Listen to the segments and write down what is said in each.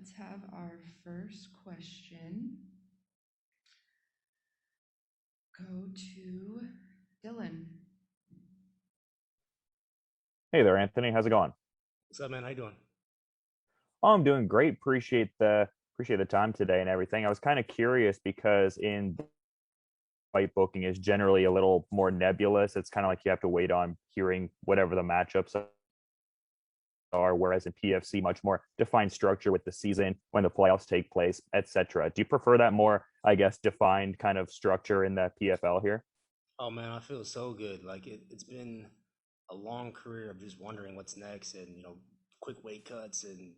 let's have our first question go to Dylan. Hey there, Anthony. How's it going? What's up, man? How you doing? Oh, I'm doing great. Appreciate the time today and everything. I was kind of curious because in fight booking is generally a little more nebulous. It's kind of like you have to wait on hearing whatever the matchups are, whereas in PFC, much more defined structure with the season, when the playoffs take place, etc. Do you prefer that more, I guess, defined kind of structure in the PFL here? Oh man, I feel so good. Like it's been a long career of just wondering what's next, and quick weight cuts. And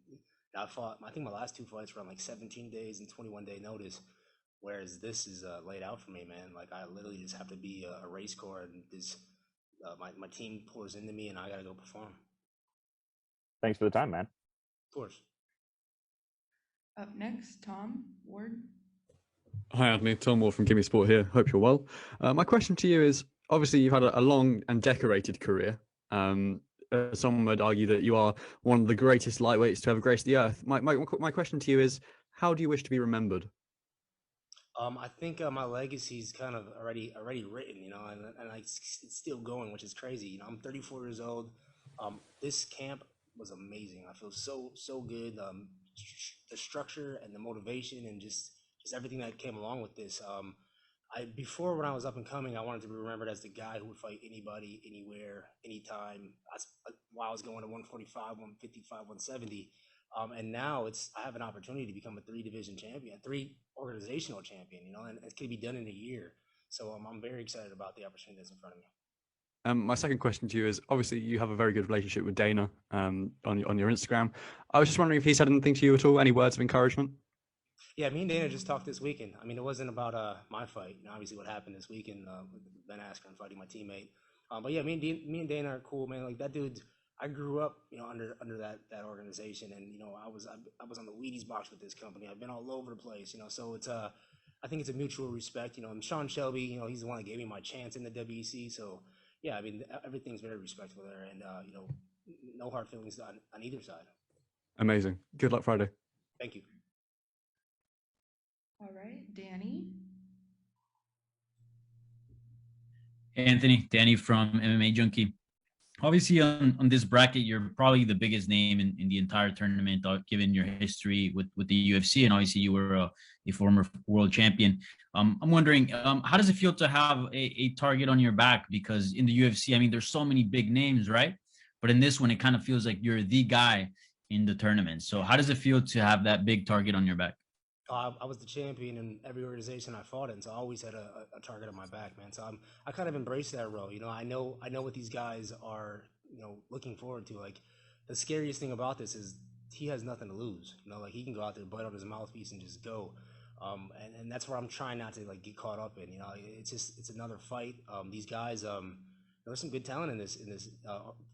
I fought. I think my last two fights were on like 17 days and 21-day notice. Whereas this is laid out for me, man. Like I literally just have to be a race car, and this my team pours into me, and I gotta go perform. Thanks for the time, man. Of course. Up next, Tom Ward. Hi, Anthony. Tom Ward from Gimme Sport here. Hope you're well. My question to you is, obviously, you've had a long and decorated career. Some would argue that you are one of the greatest lightweights to ever grace the earth. My question to you is, how do you wish to be remembered? I think my legacy is kind of already written, and it's still going, which is crazy. I'm 34 years old. This camp was amazing. I feel so good. The structure and the motivation and just everything that came along with this. Before, when I was up and coming, I wanted to be remembered as the guy who would fight anybody, anywhere, anytime. While I was going to 145, 155, 170. And now I have an opportunity to become a three-division champion, three organizational champion, and it could be done in a year. So I'm very excited about the opportunity that's in front of me. My second question to you is, obviously, you have a very good relationship with Dana on your Instagram. I was just wondering if he said anything to you at all, any words of encouragement? Yeah, me and Dana just talked this weekend. I mean, it wasn't about my fight, obviously what happened this weekend with Ben Askren fighting my teammate. But yeah, me and Dana are cool, man. Like that dude, I grew up, under that organization, and I was on the Wheaties box with this company. I've been all over the place, So it's I think it's a mutual respect, And Sean Shelby, he's the one that gave me my chance in the WEC. So yeah, I mean everything's very respectful there, and no hard feelings on either side. Amazing. Good luck Friday. Thank you. All right, Danny. Hey, Anthony, Danny from MMA Junkie. Obviously, on this bracket, you're probably the biggest name in the entire tournament, given your history with the UFC, and obviously you were a former world champion. I'm wondering, how does it feel to have a target on your back? Because in the UFC, I mean, there's so many big names, right? But in this one, it kind of feels like you're the guy in the tournament. So how does it feel to have that big target on your back? I was the champion in every organization I fought in, so I always had a target on my back, man. So I kind of embraced that role. I know what these guys are, looking forward to. Like the scariest thing about this is he has nothing to lose. Like he can go out there, bite on his mouthpiece, and just go. And that's where I'm trying not to like get caught up in. It's another fight. These guys, there's some good talent in this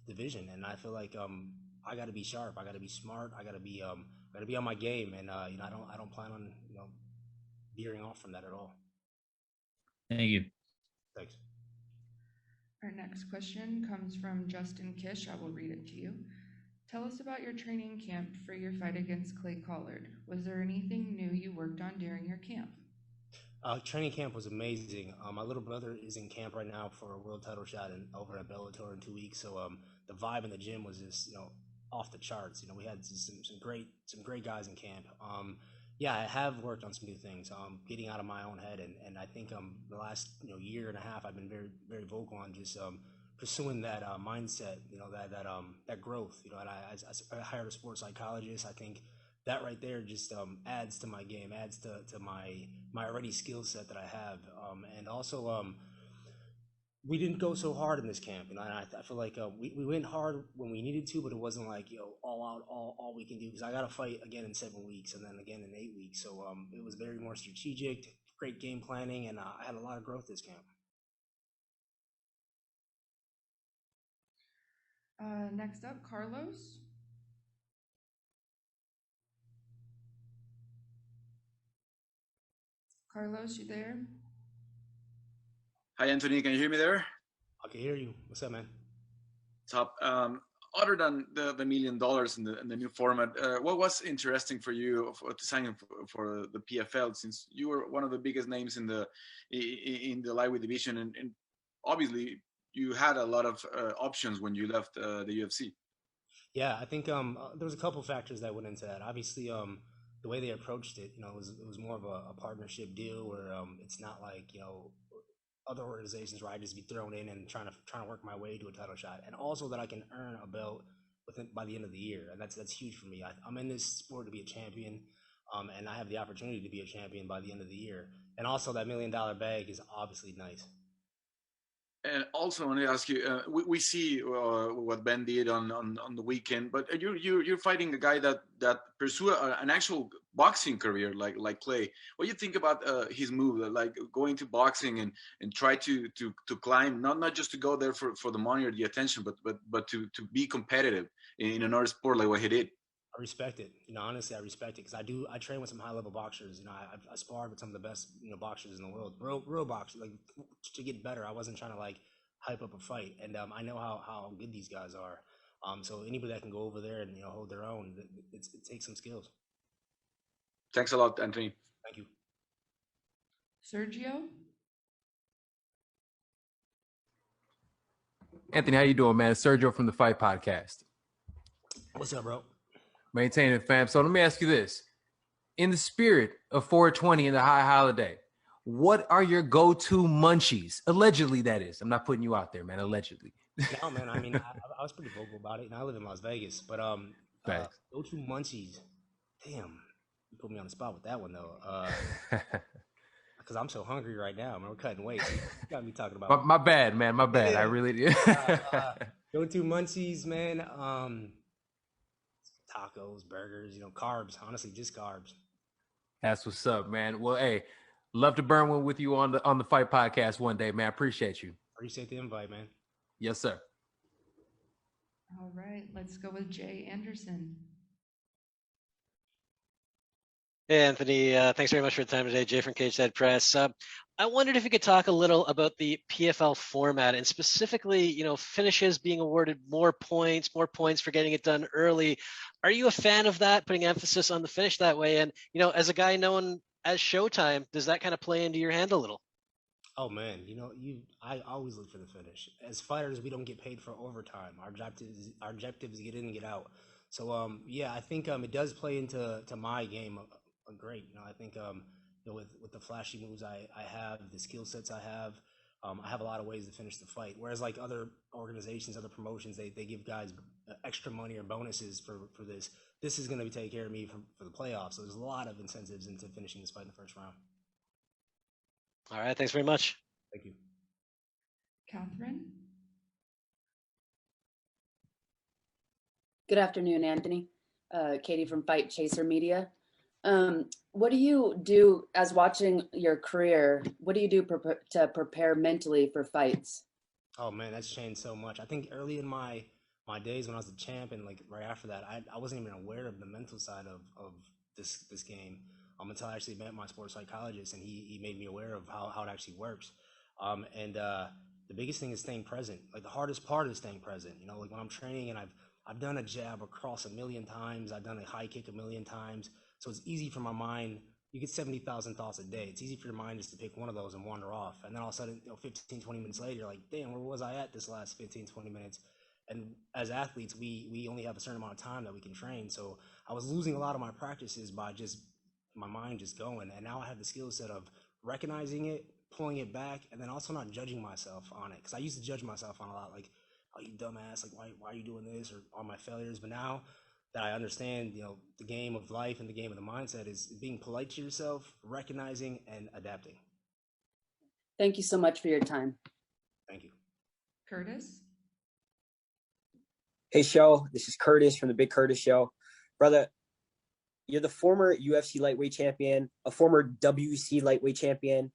division, and I feel like I got to be sharp. I got to be smart. I got to be on my game, and I don't plan on veering off from that at all. Thank you. Thanks. Our next question comes from Justin Kish. I will read it to you. Tell us about your training camp for your fight against Clay Collard. Was there anything new you worked on during your camp? Training camp was amazing. My little brother is in camp right now for a world title shot over at Bellator in 2 weeks. So the vibe in the gym was just off the charts. We had some great guys in camp. Yeah, I have worked on some new things. Getting out of my own head, and I think the last year and a half I've been very very vocal on just pursuing that mindset. That growth. And I hired a sports psychologist. I think that right there just adds to my game, adds to my already skill set that I have, and also we didn't go so hard in this camp, and I feel like we went hard when we needed to, but it wasn't like all out, all we can do, because I got to fight again in 7 weeks and then again in 8 weeks. So it was very more strategic, great game planning, and I had a lot of growth this camp. Next up, Carlos. Carlos, you there? Hi, Anthony. Can you hear me there? I can hear you. What's up, man? Top. other than the $1 million in the new format, what was interesting for you to sign for the PFL, since you were one of the biggest names in the lightweight division, and obviously you had a lot of options when you left the UFC. Yeah, I think there was a couple factors that went into that. Obviously, the way they approached it, it was more of a partnership deal where it's not like other organizations where I just be thrown in and trying to work my way to a title shot, and also that I can earn a belt by the end of the year, and that's huge for me. I'm in this sport to be a champion, and I have the opportunity to be a champion by the end of the year, and also that $1 million bag is obviously nice. And also, I want to ask you: we see what Ben did on the weekend, but you're fighting a guy that pursue an actual boxing career like Clay. What do you think about his move, like going to boxing and try to climb, not just to go there for the money or the attention, but to be competitive in another sport like what he did? I respect it. Honestly, I respect it because I train with some high level boxers. I sparred with some of the best boxers in the world, real boxers. Like, to get better, I wasn't trying to like hype up a fight, and I know how good these guys are. So anybody that can go over there and hold their own, it takes some skills. Thanks a lot, Anthony. Thank you. Sergio? Anthony, how you doing, man? It's Sergio from the Fight Podcast. What's up, bro? Maintaining, fam. So let me ask you this. In the spirit of 420 and the high holiday, what are your go-to munchies? Allegedly, that is. I'm not putting you out there, man. Allegedly. No, man. I mean, I was pretty vocal about it, and I live in Las Vegas. But go-to munchies. Damn, you put me on the spot with that one, though. Because I'm so hungry right now. Man, we're cutting weight. So you got me talking about. My bad, man. My bad. I really did. Go-to munchies, man. Tacos, burgers, carbs. Honestly, just carbs. That's what's up, man. Well, hey, love to burn one with you on the Fight Podcast one day, man. Appreciate you. Appreciate the invite, man. Yes, sir. All right, let's go with Jay Anderson. Hey, Anthony. Thanks very much for the time today. Jay from Cage Side Press. I wondered if you could talk a little about the PFL format and specifically, finishes being awarded more points for getting it done early. Are you a fan of that, putting emphasis on the finish that way? And, as a guy known as Showtime, does that kind of play into your hand a little? Oh man, I always look for the finish. As fighters, we don't get paid for overtime. Our objective is get in and get out. So yeah, I think it does play into my game great. I think with the flashy moves I have, the skill sets I have a lot of ways to finish the fight. Whereas like other organizations, other promotions, they give guys extra money or bonuses for this. This is going to be taking care of me for the playoffs. So there's a lot of incentives into finishing this fight in the first round. All right, thanks very much. Thank you. Catherine? Good afternoon, Anthony. Katie from Fight Chaser Media. What do you do as watching your career? What do you do to prepare mentally for fights? Oh man, that's changed so much. I think early in my days when I was the champ and like right after that, I wasn't even aware of the mental side of this game until I actually met my sports psychologist, and he made me aware of how it actually works. And the biggest thing is staying present. Like the hardest part is staying present. Like when I'm training and I've done a jab across 1,000,000 times, I've done a high kick 1,000,000 times. So it's easy for my mind. You get 70,000 thoughts a day. It's easy for your mind just to pick one of those and wander off. And then all of a sudden, 15, 20 minutes later, you're like, damn, where was I at this last 15, 20 minutes? And as athletes, we only have a certain amount of time that we can train. So I was losing a lot of my practices by just my mind just going. And now I have the skill set of recognizing it, pulling it back, and then also not judging myself on it. Because I used to judge myself on a lot, like, oh, you dumbass, like, why are you doing this, or all my failures. But now that I understand, the game of life and the game of the mindset is being polite to yourself, recognizing, and adapting. Thank you so much for your time. Thank you. Curtis? Hey, show. This is Curtis from the Big Curtis Show. Brother, you're the former UFC lightweight champion, a former WEC lightweight champion.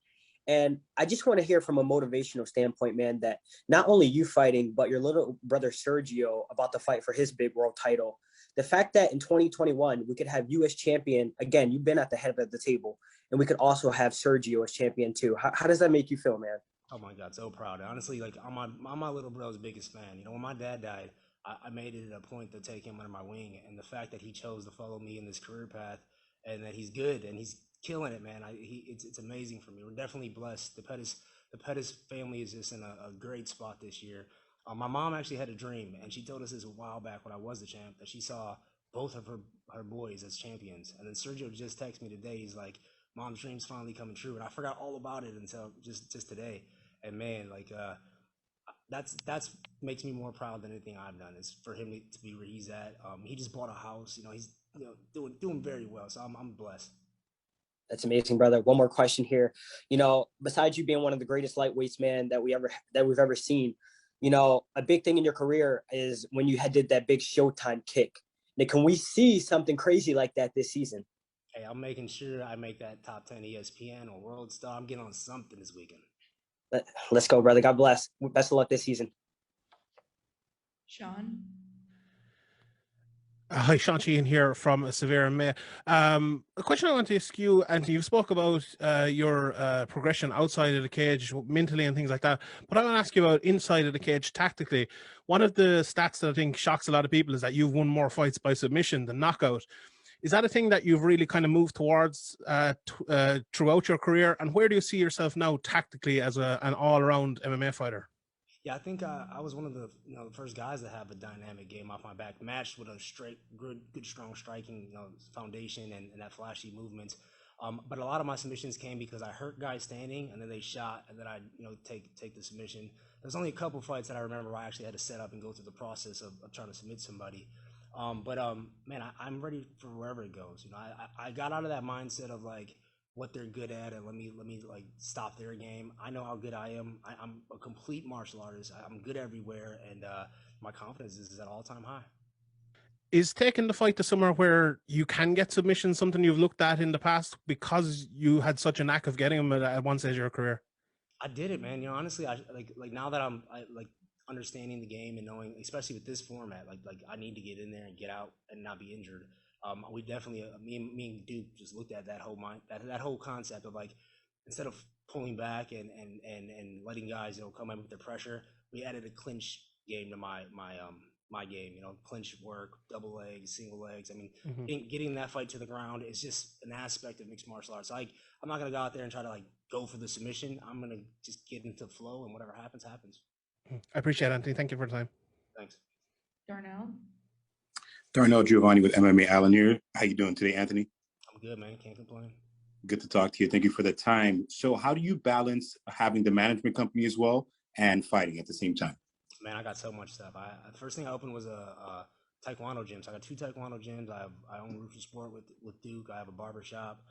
And I just want to hear from a motivational standpoint, man, that not only you fighting, but your little brother Sergio about to fight for his big world title. The fact that in 2021, we could have you as champion, again, you've been at the head of the table, and we could also have Sergio as champion too. How does that make you feel, man? Oh my God, so proud. Honestly, like I'm my little bro's biggest fan. When my dad died, I made it a point to take him under my wing, and the fact that he chose to follow me in this career path, and that he's good and he's killing it, man. It's amazing for me. We're definitely blessed. The Pettis family is just in a great spot this year. My mom actually had a dream, and she told us this a while back when I was the champ, that she saw both of her boys as champions. And then Sergio just texted me today. He's like, "Mom's dream's finally coming true," and I forgot all about it until just today. And man, like that's makes me more proud than anything I've done. Is for him to be where he's at. He just bought a house. He's doing very well. So I'm blessed. That's amazing, brother. One more question here. Besides you being one of the greatest lightweights, man, that we've ever seen, a big thing in your career is when you did that big Showtime kick. Now, can we see something crazy like that this season? Hey, I'm making sure I make that top 10 ESPN or World Star. I'm getting on something this weekend. Let's go, brother. God bless. Best of luck this season. Sean? Hi, Sean Sheehan here from Severe MMA. A question I want to ask you, Anthony, you spoke about your progression outside of the cage mentally and things like that, but I want to ask you about inside of the cage tactically. One of the stats that I think shocks a lot of people is that you've won more fights by submission than knockout. Is that a thing that you've really kind of moved towards throughout your career? And where do you see yourself now tactically as an all-around MMA fighter? Yeah, I think I was one of the the first guys to have a dynamic game off my back, matched with a good strong striking foundation and that flashy movement. But a lot of my submissions came because I hurt guys standing, and then they shot, and then I take the submission. There's only a couple fights that I remember where I actually had to set up and go through the process of trying to submit somebody. Man, I'm ready for wherever it goes. I got out of that mindset of like what they're good at, and let me like stop their game. I know how good I am. I'm a complete martial artist. I'm good everywhere, and my confidence is at all-time high. Is taking the fight to somewhere where you can get submissions something you've looked at in the past because you had such a knack of getting them at one stage of your career? I did it, man. Honestly, I like now that I'm understanding the game and knowing, especially with this format, like I need to get in there and get out and not be injured. We definitely, me and Duke just looked at that whole concept of like, instead of pulling back and letting guys come in with the pressure, we added a clinch game to my game. Clinch work, double legs, single legs. I mean, getting that fight to the ground is just an aspect of mixed martial arts. So I'm not gonna go out there and try to go for the submission. I'm gonna just get into flow, and whatever happens, happens. I appreciate it, Anthony. Thank you for the time. Thanks. Darnell Giovanni with MMA Allen here. How you doing today, Anthony? I'm good, man. Can't complain. Good to talk to you. Thank you for the time. So how do you balance having the management company as well and fighting at the same time? Man, I got so much stuff. The first thing I opened was a taekwondo gym. So I got 2 taekwondo gyms. I own Roof of Sport with Duke. I have a barber shop.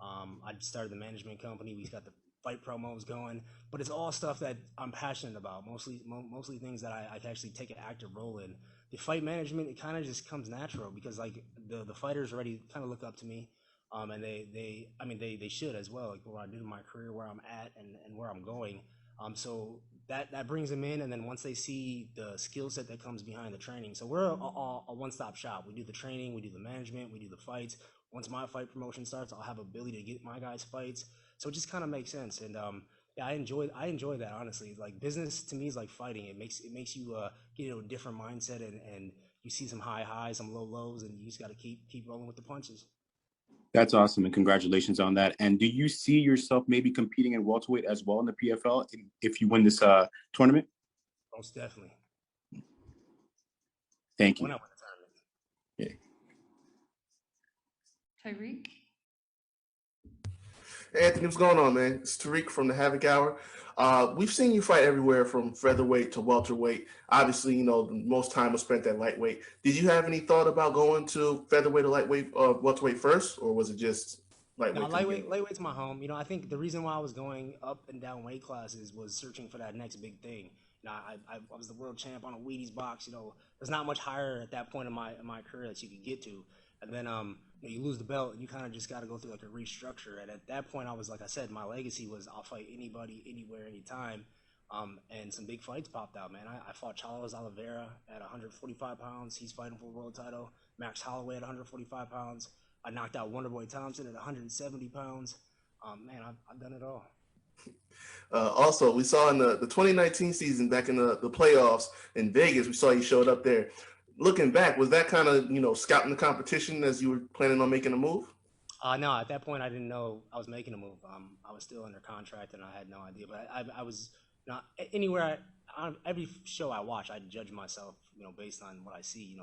I started the management company. We got the fight promos going, but it's all stuff that I'm passionate about. Mostly things that I can actually take an active role in. The fight management, it kind of just comes natural because like the fighters already kind of look up to me, and they should as well. Like what I did in my career, where I'm at, and where I'm going. So that brings them in, and then once they see the skill set that comes behind the training, so we're a one-stop shop. We do the training, we do the management, we do the fights. Once my fight promotion starts, I'll have ability to get my guys fights. So it just kind of makes sense, and yeah, I enjoy that, honestly. Like business to me is like fighting. It makes you get into a different mindset, and you see some high highs, some low lows, and you just got to keep rolling with the punches. That's awesome, and congratulations on that. And do you see yourself maybe competing in welterweight as well in the PFL if you win this tournament? Most definitely. Thank you. When I win the tournament. Yeah. Tyreek? Hey, Anthony, what's going on, man? It's Tariq from the Havoc Hour. We've seen you fight everywhere from featherweight to welterweight. Obviously, most time was spent at lightweight. Did you have any thought about going to featherweight or lightweight or welterweight first, or was it just lightweight? No, lightweight's my home. I think the reason why I was going up and down weight classes was searching for that next big thing. I was the world champ on a Wheaties box. There's not much higher at that point in my career that you could get to. And then you lose the belt, and you kind of just got to go through like a restructure. And at that point, I was, like I said, my legacy was I'll fight anybody, anywhere, anytime. And some big fights popped out, man. I fought Charles Oliveira at 145 pounds. He's fighting for a world title. Max Holloway at 145 pounds. I knocked out Wonderboy Thompson at 170 pounds. Man, I've done it all. Also, we saw in the 2019 season back in the playoffs in Vegas, we saw you showed up there. Looking back, was that kind of, scouting the competition as you were planning on making a move? No, at that point I didn't know I was making a move. I was still under contract and I had no idea. But I was not anywhere. On every show I watch, I judge myself, based on what I see,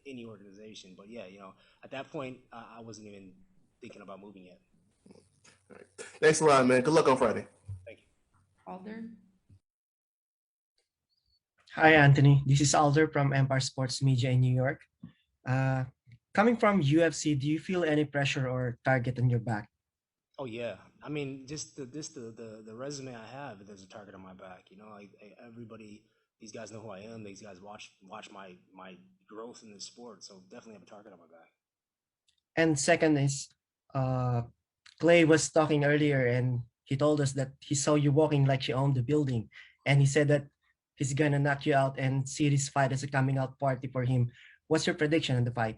any organization. But yeah, at that point, I wasn't even thinking about moving yet. All right. Thanks a lot, man. Good luck on Friday. Thank you. Alder? Hi, Anthony. This is Alder from Empire Sports Media in New York. Coming from UFC, do you feel any pressure or target on your back? Oh yeah, I mean, just the resume I have, there's a target on my back. Everybody, these guys know who I am. These guys watch my growth in this sport, so definitely have a target on my back. And second is, Clay was talking earlier, and he told us that he saw you walking like you owned the building, and he said that he's gonna knock you out and see this fight as a coming out party for him. What's your prediction on the fight?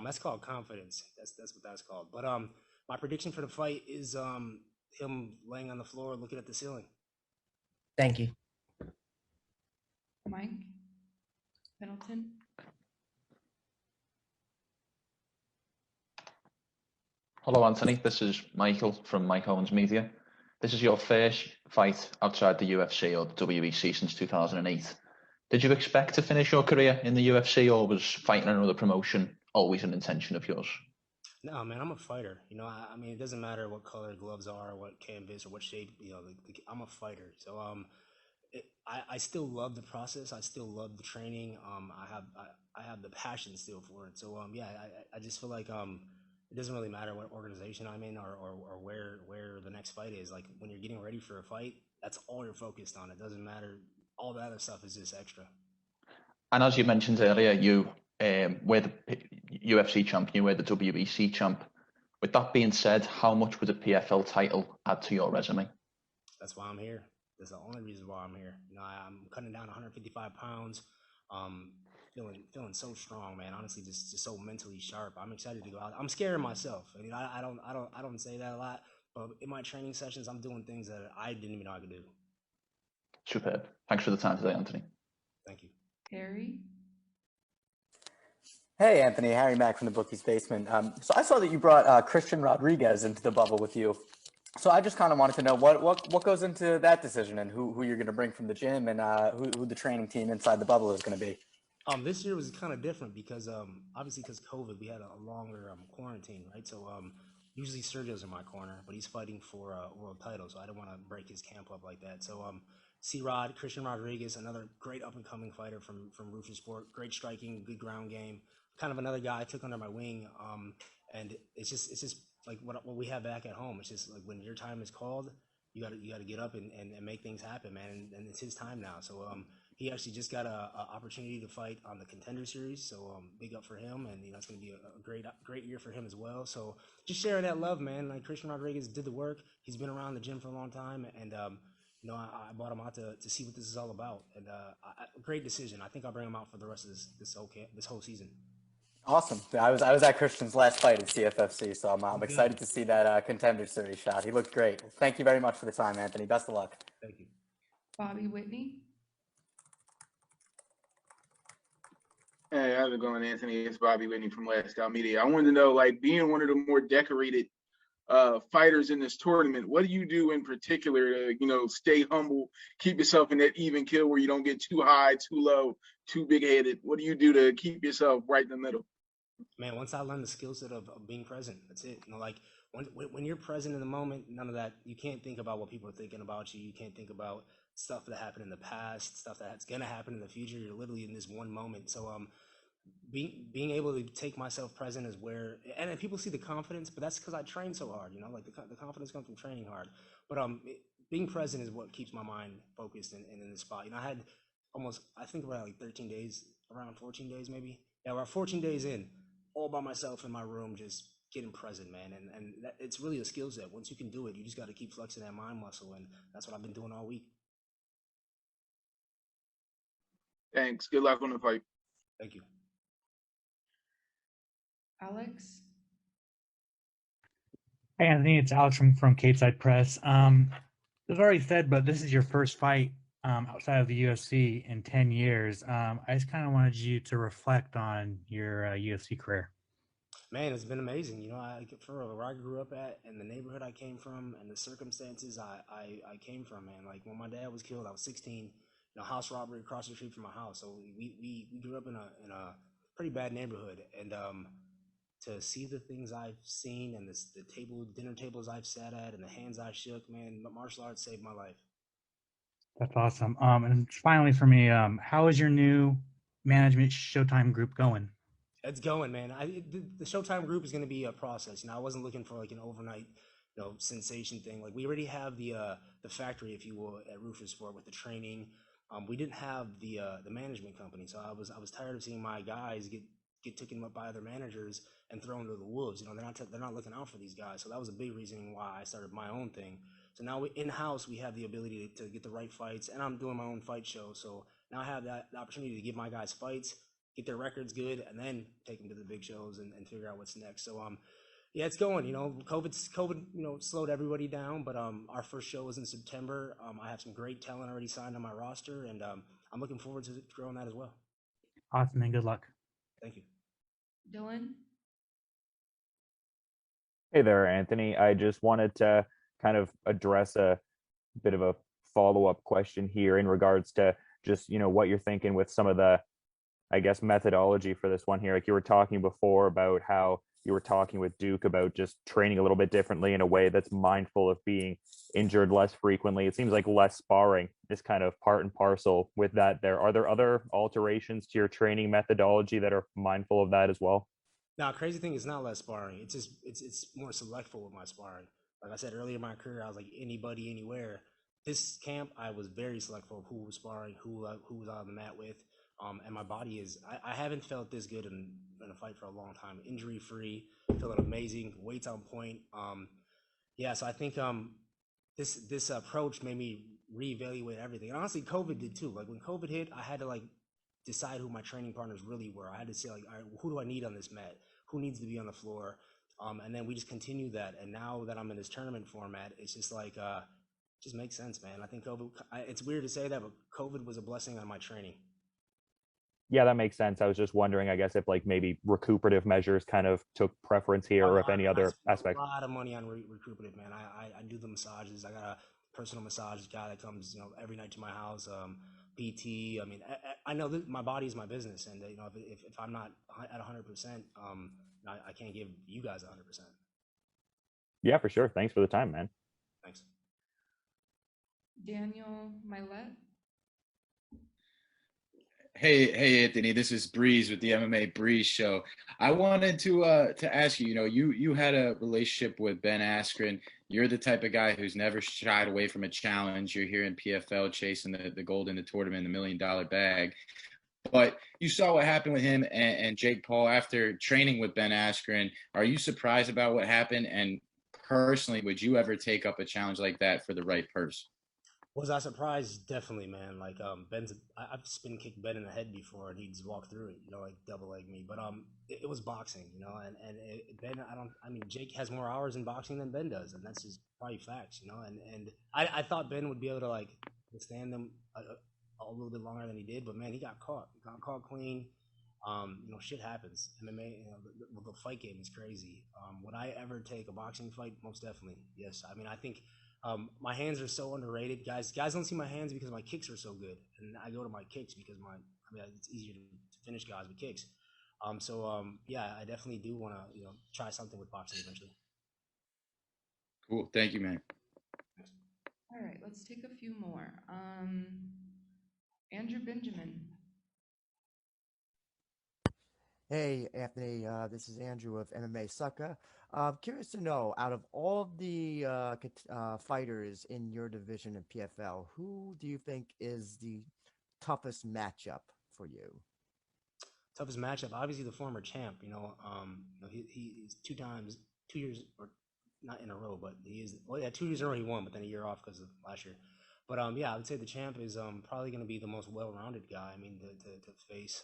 That's called confidence. That's what that's called. But my prediction for the fight is him laying on the floor looking at the ceiling. Thank you. Mike Pendleton? Hello, Anthony. This is Michael from Mike Owens Media. This is your first fight outside the UFC or the WEC since 2008. Did you expect to finish your career in the UFC, or was fighting another promotion always an intention of yours? No, man, I'm a fighter. I mean, it doesn't matter what color gloves are, or what canvas, or what shape. I'm a fighter. So, I still love the process. I still love the training. I have the passion still for it. So, yeah, I just feel like it doesn't really matter what organization I'm in or where the next fight is. Like when you're getting ready for a fight, that's all you're focused on. It doesn't matter. All the other stuff is just extra. And as you mentioned earlier, you were the UFC champ, you were the WEC champ. With that being said, how much would a PFL title add to your resume? That's why I'm here. That's the only reason why I'm here. I'm cutting down 155 pounds. Feeling so strong, man. Honestly, just so mentally sharp. I'm excited to go out. I'm scaring myself. I mean, I don't say that a lot, but in my training sessions, I'm doing things that I didn't even know I could do. Superb. Thanks for the time today, Anthony. Thank you. Harry? Hey, Anthony. Harry Mack from the Bookie's Basement. So I saw that you brought Christian Rodriguez into the bubble with you. So I just kind of wanted to know what goes into that decision and who you're going to bring from the gym and who the training team inside the bubble is going to be. This year was kind of different because obviously because COVID, we had a longer quarantine, right? So usually Sergio's in my corner, but he's fighting for a world title, so I didn't want to break his camp up like that. So C-Rod, Christian Rodriguez, another great up-and-coming fighter from Rufus Sport, great striking, good ground game, kind of another guy I took under my wing, and it's just like what we have back at home. It's just like when your time is called, you got to get up and make things happen, man, and it's his time now. So he actually just got a opportunity to fight on the Contender Series, so big up for him, and it's going to be a great year for him as well. So just sharing that love, man. Like Christian Rodriguez did the work. He's been around the gym for a long time, and I brought him out to see what this is all about, and great decision. I think I'll bring him out for the rest of this whole season. Awesome. I was at Christian's last fight at CFFC, so I'm excited to see that Contender Series shot. He looked great. Thank you very much for the time, Anthony. Best of luck. Thank you. Bobby Whitney? Hey, how's it going, Anthony? It's Bobby Whitney from Last Out Media. I wanted to know, like, being one of the more decorated fighters in this tournament, what do you do in particular to, stay humble, keep yourself in that even kill where you don't get too high, too low, too big-headed? What do you do to keep yourself right in the middle? Man, once I learned the skill set of being present, that's it. Like when you're present in the moment, none of that, you can't think about what people are thinking about you. You can't think about stuff that happened in the past, stuff that's going to happen in the future. You're literally in this one moment. So being able to take myself present is where, and people see the confidence, but that's because I train so hard, like the confidence comes from training hard. But being present is what keeps my mind focused and in the spot. I had I think around like 13 days, around 14 days maybe. Yeah, we're 14 days in, all by myself in my room, just getting present, man. And it's really a skill set. Once you can do it, you just got to keep flexing that mind muscle, and that's what I've been doing all week. Thanks. Good luck on the fight. Thank you. Alex? Hey, Anthony, it's Alex from Capeside Press. It was already said, but this is your first fight outside of the UFC in 10 years. I just kind of wanted you to reflect on your UFC career. Man, it's been amazing. You know, for where I grew up at and the neighborhood I came from and the circumstances I came from, man. Like when my dad was killed, I was 16. You know, house robbery across the street from my house. So we grew up in a pretty bad neighborhood, and to see the things I've seen and the dinner tables I've sat at and the hands I shook, man, martial arts saved my life. That's awesome. And finally for me, how is your new management Showtime group going? It's going, man. The Showtime group is going to be a process. You know, I wasn't looking for like an overnight, sensation thing. Like we already have the factory, if you will, at Rufus Sport with the training. We didn't have the management company, so I was tired of seeing my guys get taken up by other managers and thrown to the wolves. You know, they're not looking out for these guys. So that was a big reason why I started my own thing. So now in house we have the ability to get the right fights, and I'm doing my own fight show. So now I have the opportunity to give my guys fights, get their records good, and then take them to the big shows and figure out what's next. So yeah, it's going. You know, COVID slowed everybody down, but our first show was in September. I have some great talent already signed on my roster, and I'm looking forward to growing that as well. Awesome, and good luck. Thank you. Dylan? Hey there, Anthony. I just wanted to kind of address a bit of a follow-up question here in regards to just, what you're thinking with some of the, I guess, methodology for this one here. Like you were talking before about how you were talking with Duke about just training a little bit differently in a way that's mindful of being injured less frequently. It seems like less sparring is kind of part and parcel with that there. Are there other alterations to your training methodology that are mindful of that as well? Now, crazy thing is not less sparring. It's just it's more selectful with my sparring. Like I said earlier in my career, I was like anybody, anywhere. This camp, I was very selectful of who was sparring, who was on the mat with. And my body is, I haven't felt this good in a fight for a long time. Injury free, feeling amazing, weights on point. Yeah, so I think this approach made me reevaluate everything. And honestly, COVID did too. Like when COVID hit, I had to like decide who my training partners really were. I had to say like, all right, who do I need on this mat? Who needs to be on the floor? And then we just continue that. And now that I'm in this tournament format, it's just like, just makes sense, man. I think COVID, it's weird to say that, but COVID was a blessing on my training. Yeah, that makes sense. I was just wondering, I guess, if like maybe recuperative measures kind of took preference here, or if any other aspects. A lot of money on recuperative, man. I do the massages. I got a personal massage guy that comes, every night to my house. PT. I mean, I know that my body is my business, and if I'm not at 100%, I can't give you guys 100%. Yeah, for sure. Thanks for the time, man. Thanks. Daniel Milet? Hey, Anthony. This is Breeze with the MMA Breeze Show. I wanted to ask you. You had a relationship with Ben Askren. You're the type of guy who's never shied away from a challenge. You're here in PFL chasing the gold in the tournament, the $1 million bag. But you saw what happened with him and Jake Paul after training with Ben Askren. Are you surprised about what happened? And personally, would you ever take up a challenge like that for the right purse? Was I surprised? Definitely, man. Like I've spin kicked Ben in the head before, and he'd just walk through it, like double leg me. But it was boxing, and Ben, Jake has more hours in boxing than Ben does, and that's just probably facts, And I thought Ben would be able to like withstand them a little bit longer than he did, but man, he got caught. He got caught clean. Shit happens. MMA, the fight game is crazy. Would I ever take a boxing fight? Most definitely, yes. I think. My hands are so underrated, guys. Guys don't see my hands because my kicks are so good, and I go to my kicks because it's easier to finish guys with kicks. Yeah, I definitely do want to try something with boxing eventually. Cool, thank you, man. All right, let's take a few more. Andrew Benjamin. Hey, Anthony, this is Andrew of MMA Sucka. Curious to know, out of all the fighters in your division in PFL, who do you think is the toughest matchup for you? Toughest matchup, obviously the former champ. He's 2 years, or not in a row, but 2 years in a row he won, but then a year off because of last year. But yeah, I would say the champ is probably going to be the most well-rounded guy. To face.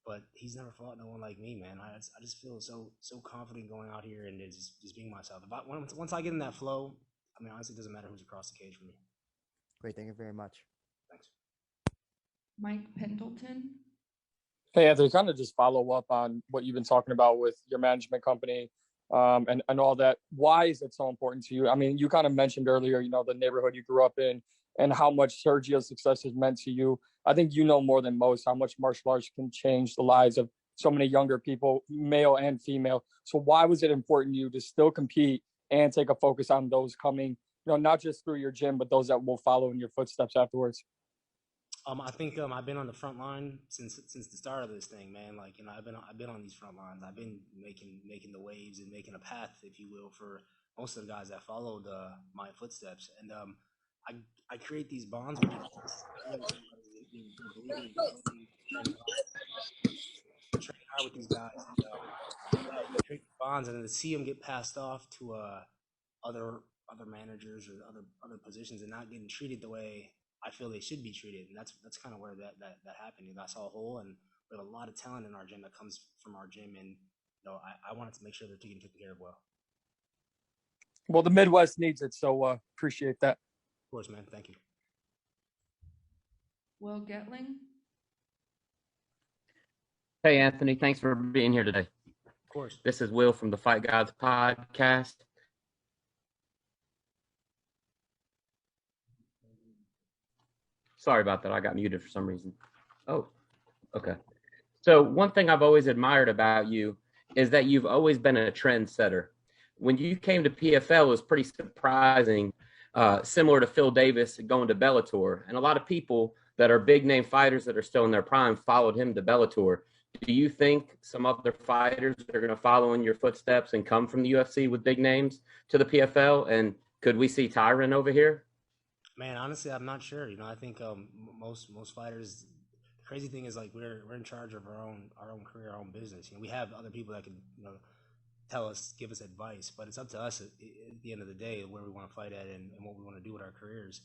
But he's never fought no one like me, man. I just feel so confident going out here and just being myself. Once I get in that flow, I mean, honestly, it doesn't matter who's across the cage for me. Great. Thank you very much. Thanks. Mike Pendleton. Hey, Anthony, kind of just follow up on what you've been talking about with your management company and all that. Why is it so important to you? I mean, you kind of mentioned earlier, the neighborhood you grew up in and how much Sergio's success has meant to you. I think you know more than most how much martial arts can change the lives of so many younger people, male and female. So why was it important to you to still compete and take a focus on those coming, not just through your gym, but those that will follow in your footsteps afterwards? I think I've been on the front line since the start of this thing, man. Like, I've been on these front lines. I've been making the waves and making a path, if you will, for most of the guys that followed my footsteps. And I create these bonds with these guys. Train hard with these guys, and you create bonds, and then to see them get passed off to other managers or other positions and not getting treated the way I feel they should be treated, and that's kind of where that happened. I saw a hole, and we have a lot of talent in our gym that comes from our gym, and I wanted to make sure they're taken care of well. Well, the Midwest needs it, so appreciate that. Of course, man. Thank you. Will Getling. Hey, Anthony. Thanks for being here today. Of course. This is Will from the Fight Gods podcast. Sorry about that. I got muted for some reason. Oh, okay. So one thing I've always admired about you is that you've always been a trendsetter. When you came to PFL, it was pretty surprising, similar to Phil Davis going to Bellator. And a lot of people that are big name fighters that are still in their prime followed him to Bellator. Do you think some other fighters are going to follow in your footsteps and come from the UFC with big names to the PFL? And could we see Tyron over here? Man, honestly, I'm not sure. I think most fighters. The crazy thing is, like, we're in charge of our own career, our own business. We have other people that can give us advice, but it's up to us at the end of the day where we want to fight at and what we want to do with our careers.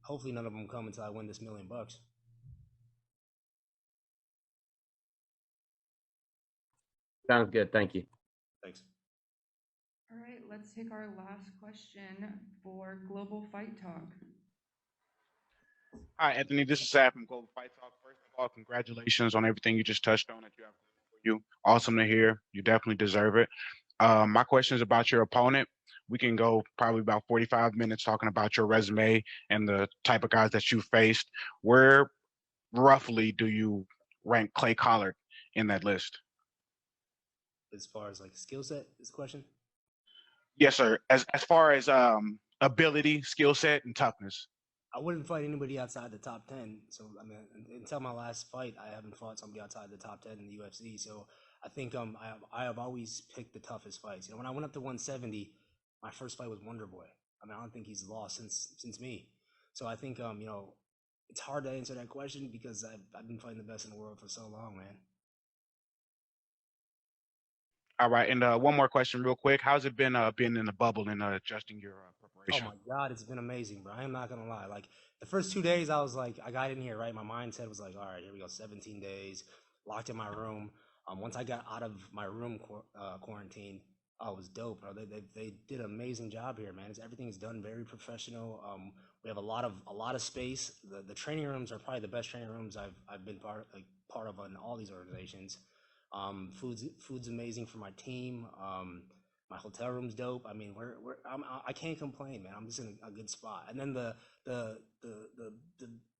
Hopefully, none of them come until I win this $1 million. Sounds good. Thank you. Thanks. All right, let's take our last question for Global Fight Talk. Hi, Anthony. This is Sam from Global Fight Talk. First of all, congratulations on everything you just touched on that you have for you. Awesome to hear. You definitely deserve it. My question is about your opponent. We can go probably about 45 minutes talking about your resume and the type of guys that you faced. Where roughly do you rank Clay Collard in that list? As far as like skill set is the question? Yes, sir. As far as ability, skill set, and toughness. I wouldn't fight anybody outside the top 10. So, I mean, until my last fight, I haven't fought somebody outside the top 10 in the UFC. So I think I have always picked the toughest fights. When I went up to 170, my first fight was Wonder Boy. I mean, I don't think he's lost since me. So I think, it's hard to answer that question because I've been fighting the best in the world for so long, man. All right, and one more question real quick. How's it been being in the bubble and adjusting your preparation? Oh my God, it's been amazing, bro. I am not gonna lie. Like the first 2 days, I was like, I got in here, right? My mindset was like, all right, here we go, 17 days, locked in my room. Once I got out of my room quarantine, it was dope, bro. They did an amazing job here, man. Everything is done very professional. We have a lot of space. The training rooms are probably the best training rooms I've been part of in all these organizations. Food's amazing for my team. My hotel room's dope. I mean, I can't complain, man. I'm just in a good spot. And then the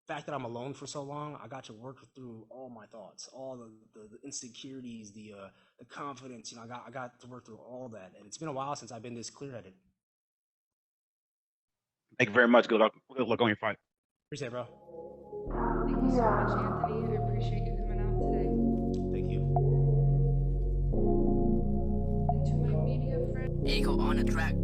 fact that I'm alone for so long, I got to work through all my thoughts, all the insecurities, the confidence. I got to work through all that, and it's been a while since I've been this clear-headed. Thank you very much. Good luck on your fight. Appreciate it, bro. Thank you so much, Anthony. I appreciate you coming out today. Thank you. And to my media friends. Eagle on the track.